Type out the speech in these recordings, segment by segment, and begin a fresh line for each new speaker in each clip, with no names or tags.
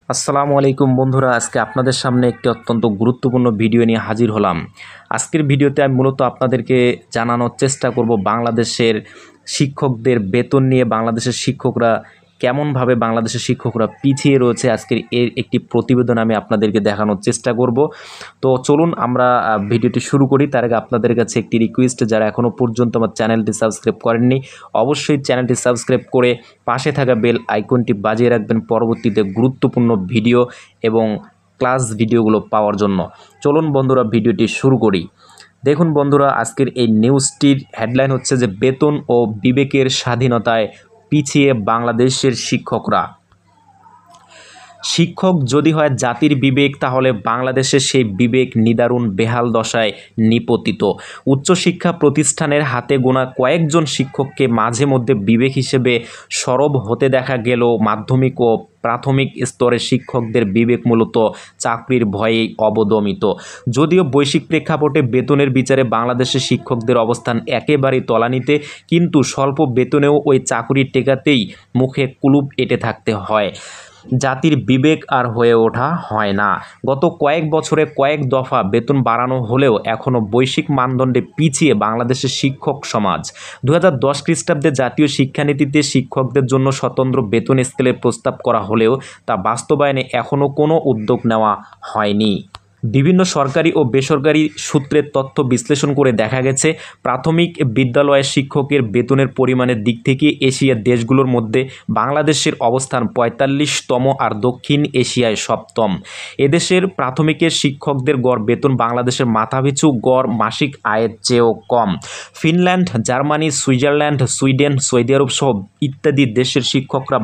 আসসালামু আলাইকুম বন্ধুরা, আজকে আপনাদের সামনে একটি অত্যন্ত গুরুত্বপূর্ণ ভিডিও নিয়ে হাজির হলাম। আজকের ভিডিওতে আমি মূলত আপনাদেরকে জানানোর চেষ্টা করব বাংলাদেশের শিক্ষকদের বেতন নিয়ে। বাংলাদেশের শিক্ষকরা কেমনভাবে পিছিয়ে রয়েছে, আজকের এর একটি প্রতিবেদন আমি আপনাদেরকে দেখানোর চেষ্টা করব। তো চলুন আমরা ভিডিওটি শুরু করি। তার আগে আপনাদের কাছে একটি রিকোয়েস্ট, যারা এখনও পর্যন্ত আমার চ্যানেলটি সাবস্ক্রাইব করেননি অবশ্যই চ্যানেলটি সাবস্ক্রাইব করে পাশে থাকা বেল আইকনটি বাজিয়ে রাখবেন পরবর্তীতে গুরুত্বপূর্ণ ভিডিও এবং ক্লাস ভিডিওগুলো পাওয়ার জন্য। চলুন বন্ধুরা ভিডিওটি শুরু করি। দেখুন বন্ধুরা, আজকের এই নিউজটির হেডলাইন হচ্ছে যে বেতন ও বিবেকের স্বাধীনতায় পিছিয়ে বাংলাদেশের শিক্ষকরা। শিক্ষক যদি হয় জাতির বিবেক, তাহলে বাংলাদেশের সেই বিবেক নিদারুণ বেহাল দশায় নিপতিত। উচ্চশিক্ষা প্রতিষ্ঠানের হাতে গোনা কয়েকজন শিক্ষককে মাঝে মধ্যে বিবেক হিসেবে সরব হতে দেখা গেলেও মাধ্যমিক ও প্রাথমিক স্তরের শিক্ষকদের বিবেক মূলত চাকরির ভয়েই অবদমিত। যদিও বৈশ্বিক প্রেক্ষাপটে বেতনের বিচারে বাংলাদেশের শিক্ষকদের অবস্থান একেবারেই তলানিতে, কিন্তু স্বল্প বেতনেও ওই চাকরি টেকাতেই মুখে কুলুপ এঁটে থাকতে হয়। জাতির বিবেক আর হয়ে ওঠা হয় না। গত কয়েক বছরে কয়েক দফা বেতন বাড়ানো হলেও এখনও বৈশ্বিক মানদণ্ডে পিছিয়ে বাংলাদেশের শিক্ষক সমাজ। 2010 খ্রিস্টাব্দে জাতীয় শিক্ষানীতিতে শিক্ষকদের জন্য স্বতন্ত্র বেতন স্কেলের প্রস্তাব করা হলেও তা বাস্তবায়নে এখনও কোনো উদ্যোগ নেওয়া হয়নি। বিভিন্ন সরকারি ও বেসরকারি সূত্রের তথ্য বিশ্লেষণ করে দেখা গেছে, প্রাথমিক বিদ্যালয়ের শিক্ষকের বেতনের পরিমাণের দিক থেকে এশিয়ার দেশগুলোর মধ্যে বাংলাদেশের অবস্থান 45তম আর দক্ষিণ এশিয়ায় 7ম। এদেশের প্রাথমিকের শিক্ষকদের গড় বেতন বাংলাদেশের মাথাপিছু গড় মাসিক আয়ের চেয়েও কম। Finland, Germany, Switzerland, Sweden, Saudi Arab সহ ইত্যাদি দেশের শিক্ষকরা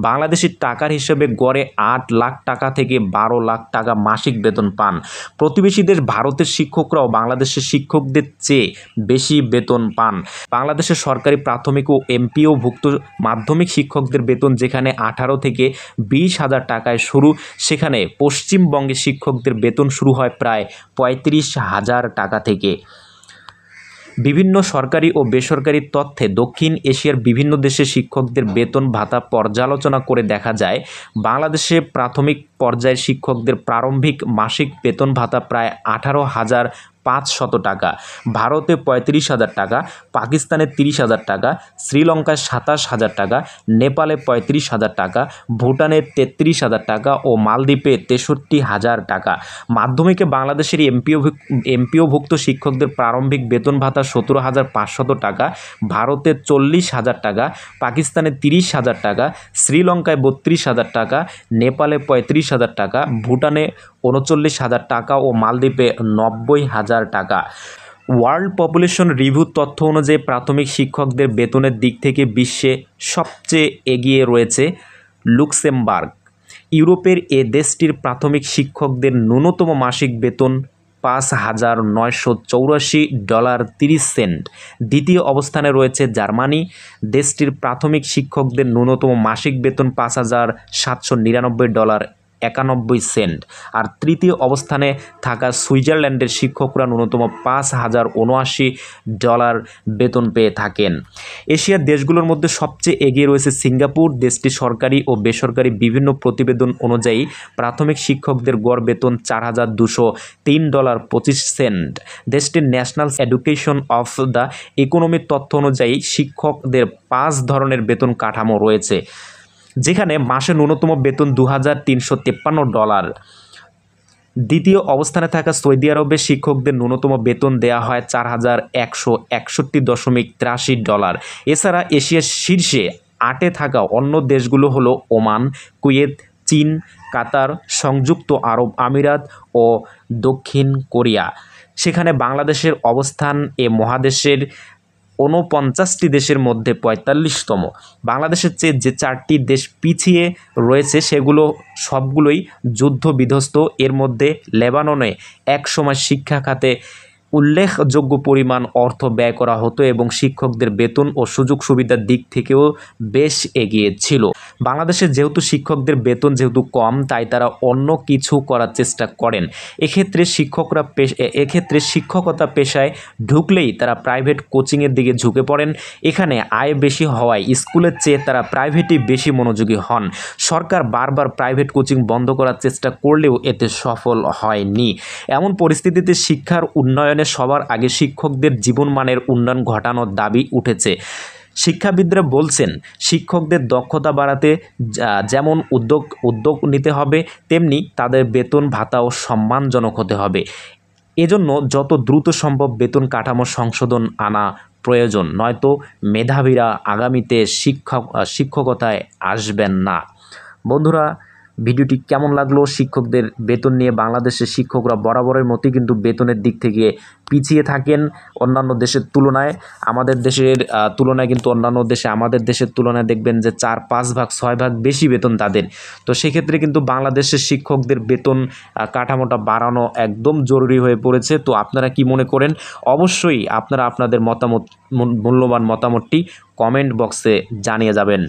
বাংলাদেশি টাকার হিসেবে গড়ে 8 লাখ টাকা থেকে 12 লাখ টাকা মাসিক বেতন পান। প্রতিবেশী দেশ ভারতের শিক্ষকরাও বাংলাদেশের শিক্ষকদের চেয়ে বেশি বেতন পান। বাংলাদেশের সরকারি প্রাথমিক ও এমপিওভুক্ত মাধ্যমিক শিক্ষকদের বেতন যেখানে 18 থেকে 20 হাজার টাকায় শুরু, সেখানে পশ্চিমবঙ্গের শিক্ষকদের বেতন শুরু হয় প্রায় 35,000 টাকা থেকে। বিভিন্ন সরকারি ও বেসরকারি তথ্যে দক্ষিণ এশিয়ার বিভিন্ন দেশের শিক্ষকদের বেতন ভাতা পর্যালোচনা করে দেখা যায়, বাংলাদেশে প্রাথমিক পর্যায়ের শিক্ষকদের প্রারম্ভিক মাসিক বেতন ভাতা প্রায় 18,500 টাকা, ভারতে 35,000 টাকা, পাকিস্তানে 30,000 টাকা, শ্রীলঙ্কায় 27,000 টাকা, নেপালে 35,000 টাকা, ভুটানে 33,000 টাকা ও মালদ্বীপে 63,000 টাকা। মাধ্যমিকে বাংলাদেশের এমপিওভুক্ত শিক্ষকদের প্রারম্ভিক বেতন ভাতা 17,500 টাকা, ভারতে 40,000 টাকা, পাকিস্তানে 30,000 টাকা, শ্রীলঙ্কায় 32,000 টাকা, নেপালে 35,000 টাকা, ভুটানে 39,000 টাকা ও মালদ্বীপে 90,000 টাকা। ওয়ার্ল্ড পপুলেশন রিভিউ তথ্য অনুযায়ী প্রাথমিক শিক্ষকদের বেতনের দিক থেকে বিশ্বে সবচেয়ে এগিয়ে রয়েছে লুক্সেমবার্গ। ইউরোপের এ দেশটির প্রাথমিক শিক্ষকদের ন্যূনতম মাসিক বেতন $5,984.30। দ্বিতীয় অবস্থানে রয়েছে জার্মানি। দেশটির প্রাথমিক শিক্ষকদের ন্যূনতম মাসিক বেতন $5,799.91। আর তৃতীয় অবস্থানে থাকা সুইজারল্যান্ডের শিক্ষকরা ন্যূনতম $5,079 বেতন পেয়ে থাকেন। এশিয়ার দেশগুলোর মধ্যে সবচেয়ে এগিয়ে রয়েছে সিঙ্গাপুর। দেশটি সরকারি ও বেসরকারি বিভিন্ন প্রতিবেদন অনুযায়ী প্রাথমিক শিক্ষকদের গড় বেতন $4,203.25। দেশটির ন্যাশনাল এডুকেশন অফ দ্য ইকোনমির তথ্য অনুযায়ী শিক্ষকদের 5 ধরনের বেতন কাঠামো রয়েছে, যেখানে মাসে ন্যূনতম বেতন $2,353। দ্বিতীয় অবস্থানে থাকা সৌদি আরবের শিক্ষকদের ন্যূনতম বেতন দেওয়া হয় $4,161.83। এছাড়া এশিয়ার শীর্ষে 8-এ থাকা অন্য দেশগুলো হলো ওমান, কুয়েত, চীন, কাতার, সংযুক্ত আরব আমিরাত ও দক্ষিণ কোরিয়া। সেখানে বাংলাদেশের অবস্থান এ মহাদেশের 49টি দেশের মধ্যে 45তম। বাংলাদেশের চেয়ে যে 4টি দেশ পিছিয়ে রয়েছে সেগুলো সবগুলোই যুদ্ধ বিধ্বস্ত। এর মধ্যে লেবাননে একসময় শিক্ষা খাতে উল্লেখযোগ্য পরিমাণ অর্থ ব্যয় করা হতো এবং শিক্ষকদের বেতন ও সুযোগ সুবিধার দিক থেকেও বেশ এগিয়ে ছিল। বাংলাদেশে যেহেতু শিক্ষকদের বেতন যেহেতু কম, তাই তারা অন্য কিছু করার চেষ্টা করেন। এক্ষেত্রে শিক্ষকতা পেশায় ঢুকলেই তারা প্রাইভেট কোচিংয়ের দিকে ঝুঁকে পড়েন। এখানে আয় বেশি হওয়ায় স্কুলের চেয়ে তারা প্রাইভেটেই বেশি মনোযোগী হন। সরকার বারবার প্রাইভেট কোচিং বন্ধ করার চেষ্টা করলেও এতে সফল হয়নি। এমন পরিস্থিতিতে শিক্ষার উন্নয়নে সবার আগে শিক্ষকদের জীবনমানের উন্নয়ন ঘটানোর দাবি উঠেছে। শিক্ষাবিদরা বলছেন, শিক্ষকদের দক্ষতা বাড়াতে যেমন উদ্যোগ নিতে হবে, তেমনি তাদের বেতন ভাতাও সম্মানজনক হতে হবে। এজন্য যত দ্রুত সম্ভব বেতন কাঠামো সংশোধন আনা প্রয়োজন, নয়তো মেধাবীরা আগামীতে শিক্ষকতায় আসবেন না। বন্ধুরা, ভিডিওটি কেমন লাগলো? শিক্ষকদের বেতন নিয়ে বাংলাদেশের শিক্ষকরা বরাবরের মতোই কিন্তু বেতনের দিক থেকে পিছিয়ে থাকেন অন্যান্য দেশের তুলনায়। আমাদের দেশের তুলনায় কিন্তু অন্যান্য দেশে আমাদের দেশের তুলনায় দেখবেন যে 4-5 ভাগ 6 ভাগ বেশি বেতন তাদের। তো সেক্ষেত্রে কিন্তু বাংলাদেশের শিক্ষকদের বেতন কাঠামোটা বাড়ানো একদম জরুরি হয়ে পড়েছে। তো আপনারা কি মনে করেন? অবশ্যই আপনারা আপনাদের মূল্যবান মতামতটি কমেন্ট বক্সে জানিয়ে যাবেন।